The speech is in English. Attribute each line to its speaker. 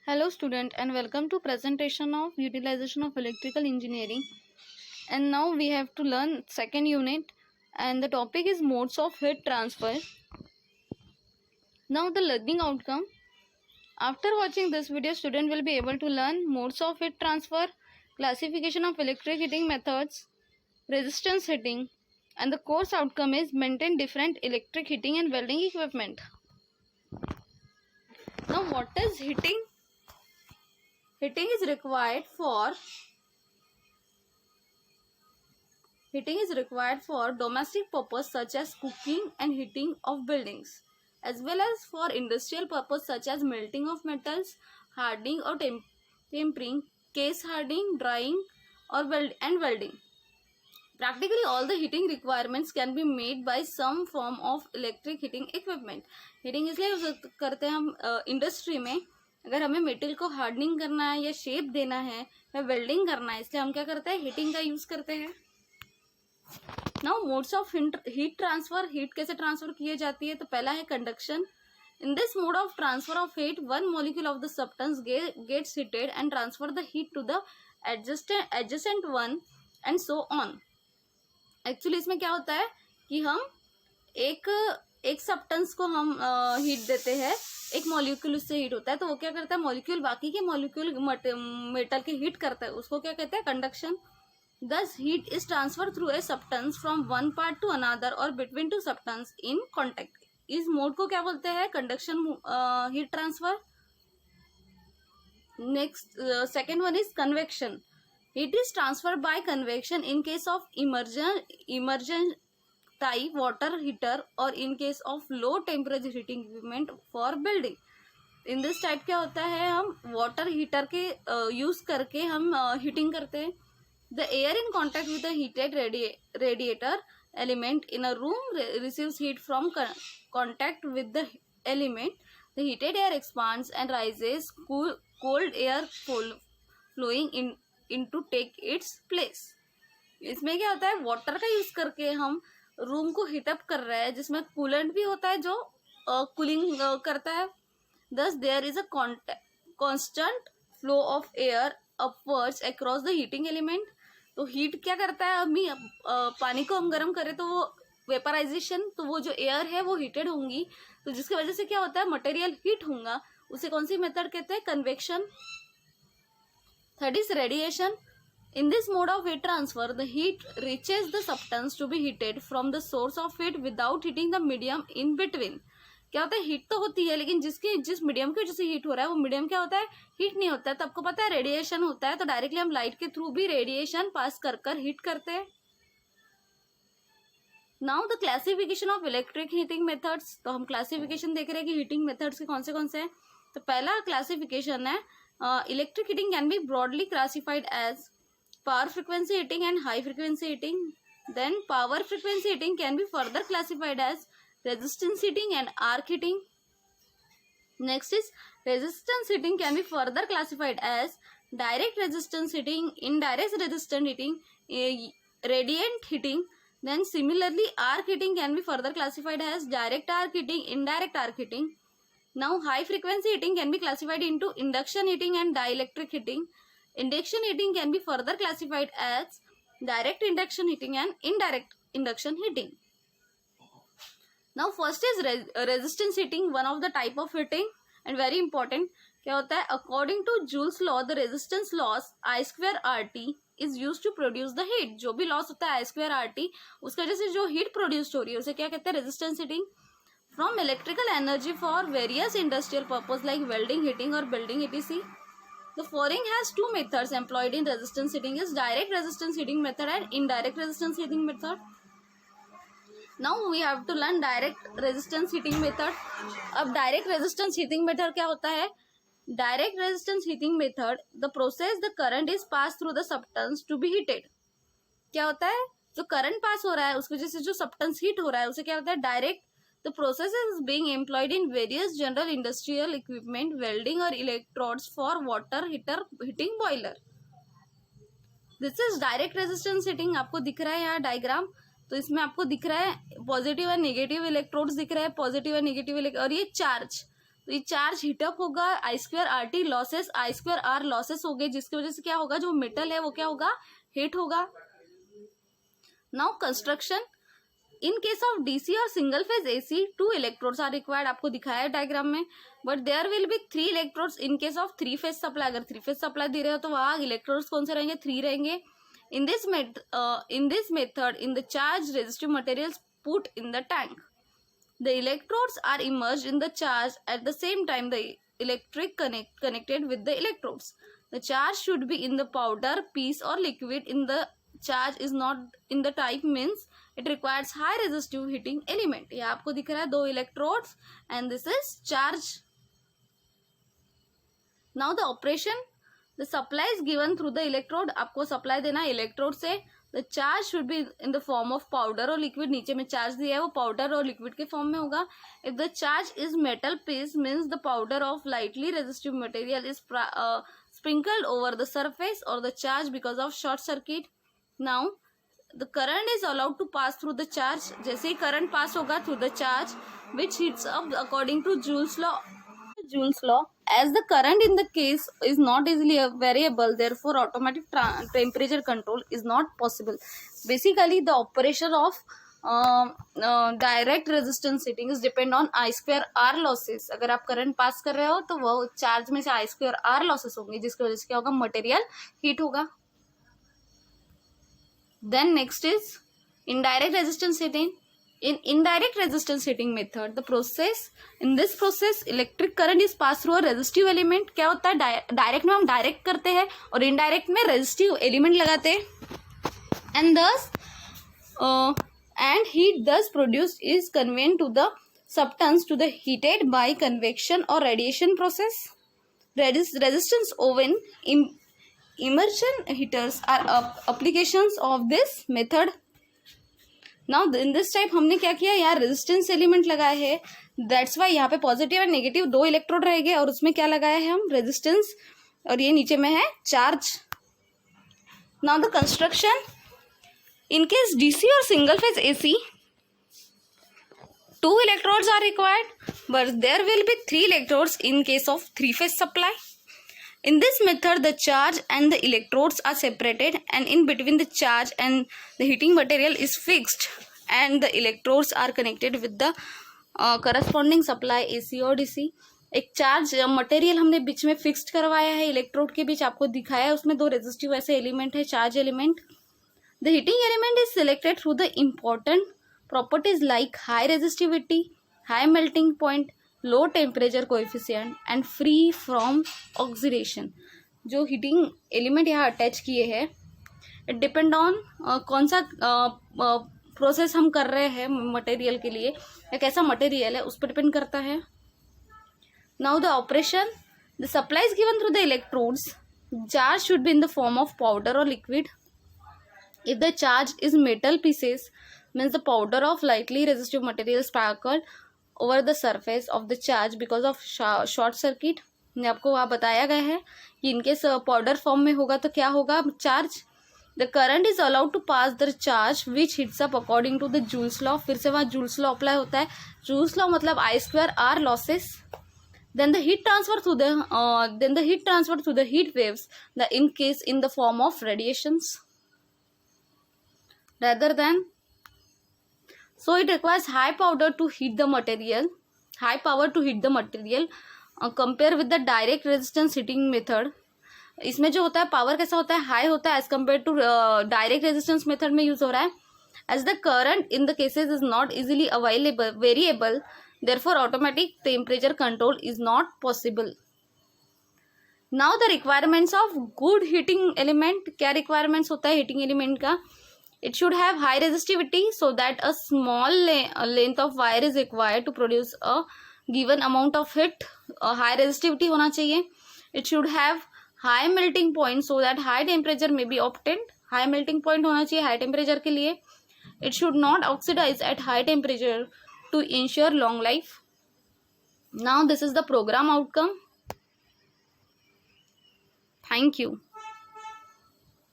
Speaker 1: Hello student and welcome to presentation of utilization of electrical engineering, and now we have to learn second unit and the topic is modes of heat transfer. Now the learning outcome: after watching this video, student will be able to learn modes of heat transfer, classification of electric heating methods, resistance heating, and the course outcome is maintain different electric heating and welding equipment. Now what is heating? Heating is required for domestic purpose such as cooking and heating of buildings, as well as for industrial purpose such as melting of metals, hardening or tempering, case hardening, drying or welding. Practically all the heating requirements can be made by some form of electric heating equipment. Heating इसलिए करते हैं हम industry में, अगर हमें metal को hardening करना है या शेप देना है या वेल्डिंग करना है, इसलिए हम क्या करते हैं, हीटिंग का यूज करते हैं. Now modes of heat transfer. Heat कैसे ट्रांसफर की जाती है? तो पहला है conduction. In this mode of transfer of heat, one molecule of the substance gets heated and transfer the heat to the adjacent one and so on. Actually इसमें क्या होता है कि हम एक सब्सटेंस को हम हीट देते हैं, एक मॉलिक्यूल उससे हीट होता है, तो वो क्या करता है, मॉलिक्यूल बाकी के मॉलिक्यूल मेटल के हीट करता है, उसको क्या कहते हैं, conduction. Thus heat is transfer through a substance from one part to another और between two substance in contact. इस मोड को क्या बोलते हैं, conduction heat transfer. Next second one is convection. Heat is transferred by convection in case of emergent type water heater or in case of low temperature heating equipment for building. In this type क्या होता है, हम water heater के use करके हम heating करते हैं. The air in contact with the heated radiator element in a room receives heat from contact with the element. The heated air expands and rises. Cold air flowing into take its place. इसमें क्या होता है, water का use करके हम room को heat up कर रहे हैं, जिसमें कूलेंट भी होता है जो कूलिंग करता है. Thus there is a constant flow of air upwards across the heating element. तो हीट क्या करता है, अभी पानी को हम गर्म करें तो वो वेपराइजेशन, तो वो जो एयर है वो हीटेड होंगी, तो जिसकी वजह से क्या होता है, मटेरियल हीट होगा. उसे कौन सी मेथड कहते हैं, convection. Third is radiation. In this mode of heat transfer, the heat reaches the substance to be heated from the source of heat without heating the medium in between. क्या होता है, heat तो होती है, लेकिन जिस मीडियम की वजह से हीट हो रहा है वो मीडियम क्या होता है, हीट नहीं होता है. तो आपको पता है रेडिएशन होता है, तो डायरेक्टली हम लाइट के थ्रू भी रेडिएशन पास कर हीट करते हैं. Now the classification of electric heating methods. तो हम क्लासिफिकेशन देख रहे हैं कि हीटिंग मेथड्स के कौन से हैं. तो पहला क्लासिफिकेशन है, electric heating can be broadly classified as power frequency heating and high frequency heating. Then power frequency heating can be further classified as resistance heating and arc heating. Next is resistance heating can be further classified as direct resistance heating, indirect resistance heating, radiant heating. Then similarly arc heating can be further classified as direct arc heating, indirect arc heating. Now high frequency heating can be classified into induction heating and dielectric heating. Induction heating can be further classified as direct induction heating and indirect induction heating. Now first is resistance heating, one of the type of heating and very important. क्या होता है, according to Joule's law, the resistance loss I square RT is used to produce the heat. जो भी loss होता है I square RT, उसकी वजह से जो हीट प्रोड्यूस हो रही है उसे क्या कहते हैं, resistance heating. From electrical energy for various industrial purpose like welding, heating or building etc. The following has two methods employed in resistance heating is direct resistance heating method and indirect resistance heating method. Now we have to learn direct resistance heating method. अब direct resistance heating method क्या होता है? Direct resistance heating method, the process the current is passed through the substance to be heated. क्या होता है, जो current pass हो रहा है उसकी वजह से जो सब्सटेंस हीट हो रहा है उसे क्या होता है, direct. The process is being employed in various general industrial equipment, welding or electrodes for water heater heating boiler. This is direct resistance heating. आपको दिख रहा है यहाँ डायग्राम, तो इसमें आपको दिख रहा है पॉजिटिव और नेगेटिव इलेक्ट्रोड्स दिख रहा है, पॉजिटिव और नेगेटिव और ये चार्ज. तो ये चार्ज हीटअप होगा, I2RT लॉसेस, I2R लॉसेस हो गए, जिसकी वजह से क्या होगा, जो मेटल है वो क्या होगा, हीट होगा. Now construction. In case of DC और single phase AC 2 electrodes are required. आपको दिखाया है डायग्राम में. But there will be 3 electrodes in case of 3 phase supply. अगर 3 फेज सप्लाई दे रहे हो तो वहां इलेक्ट्रोड्स कौन से रहेंगे, 3 रहेंगे. In this method, in the charged resistive materials put in the tank, the electrodes are immersed in the charge. At the same time, the electric connected with the electrodes. The charge should be in the powder, piece or liquid. In the charge is not in the type means it requires high resistive heating element. ये आपको दिख रहा है 2 electrodes and this is charge. Now the operation. The supply is given through the electrode. आपको supply देना है electrode से. The charge should be in the form of powder or liquid. नीचे में चार्ज दिया है वो पाउडर और लिक्विड के फॉर्म में होगा. If the charge is metal piece means the powder of lightly resistive material is sprinkled over the surface or the charge because of short circuit. Now the current is allowed to pass through the charge. जैसे ही current pass होगा through the charge which heats up according to Joule's law. As the current in the case is not easily variable, therefore automatic temperature control is not possible. Basically the operation of direct resistance heating is depend on I2R losses. अगर आप current pass कर रहे हो तो वो charge में से I2R losses होंगे, जिसकी वजह से क्या होगा, मटेरियल हीट होगा. Then next is indirect resistance heating. In indirect resistance heating method, in this process electric current is passed through a resistive element. क्या होता है, डायरेक्ट में हम डायरेक्ट करते हैं और इनडायरेक्ट में रेजिस्टिव एलिमेंट लगाते हैं. And heat thus produced is conveyed to the substance to the heated by convection or radiation process. Resistance oven immersion heaters are applications of this method. Now in this type हमने क्या किया, यहाँ resistance element लगाए हैं. That's why यहाँ पे positive and negative 2 electrode रहेंगे और उसमें क्या लगाया है हम, रेजिस्टेंस, और ये नीचे में है charge. Now the construction. In case DC और single phase AC 2 electrodes are required, but there will be 3 electrodes in case of 3 phase supply. In this method, the charge and the electrodes are separated, and in between the charge and the heating material is fixed, and the electrodes are connected with the corresponding supply AC और DC. एक charge material हमने बीच में fixed करवाया है, electrode के बीच आपको दिखाया है, उसमें 2 रेजिस्टिव ऐसे एलिमेंट है, charge element. The heating element is selected through the important properties like high resistivity, high melting point, low temperature coefficient and free from oxidation. जो हीटिंग एलिमेंट यहाँ अटैच किए हैं इट डिपेंड ऑन कौन सा process हम कर रहे हैं मटेरियल के लिए, या कैसा मटेरियल है उस पर डिपेंड करता है. Now the operation. The supply is given through the electrodes. Charge should be in the form of powder और liquid. If the charge is metal pieces means the powder of lightly resistive material sparkled over the surface of the charge because of short circuit. ने आपको वहाँ बताया गया है कि इनके powder form में होगा तो क्या होगा, charge. The current is allowed to pass the charge which hits up according to the Joule's law. फिर से वहाँ जूल्स लॉ अप्लाई होता है. जूल्स लॉ मतलब I2R losses. Then the heat transfer through the heat waves, in case in the form of radiations rather than. So it requires high power to heat the material. Compare with the direct resistance heating method. इसमें जो होता है power कैसा होता है, high होता है as compare to direct resistance method में यूज हो रहा है. As the current in the cases is not easily variable, therefore automatic temperature control is not possible. Now the requirements of good heating element. क्या requirements होता है heating element का? It should have high resistivity so that a small length of wire is required to produce a given amount of heat. High resistivity होना चाहिए. It should have high melting point so that high temperature may be obtained. High melting point होना चाहिए high temperature के लिए. It should not oxidize at high temperature to ensure long life. Now this is the program outcome. Thank you.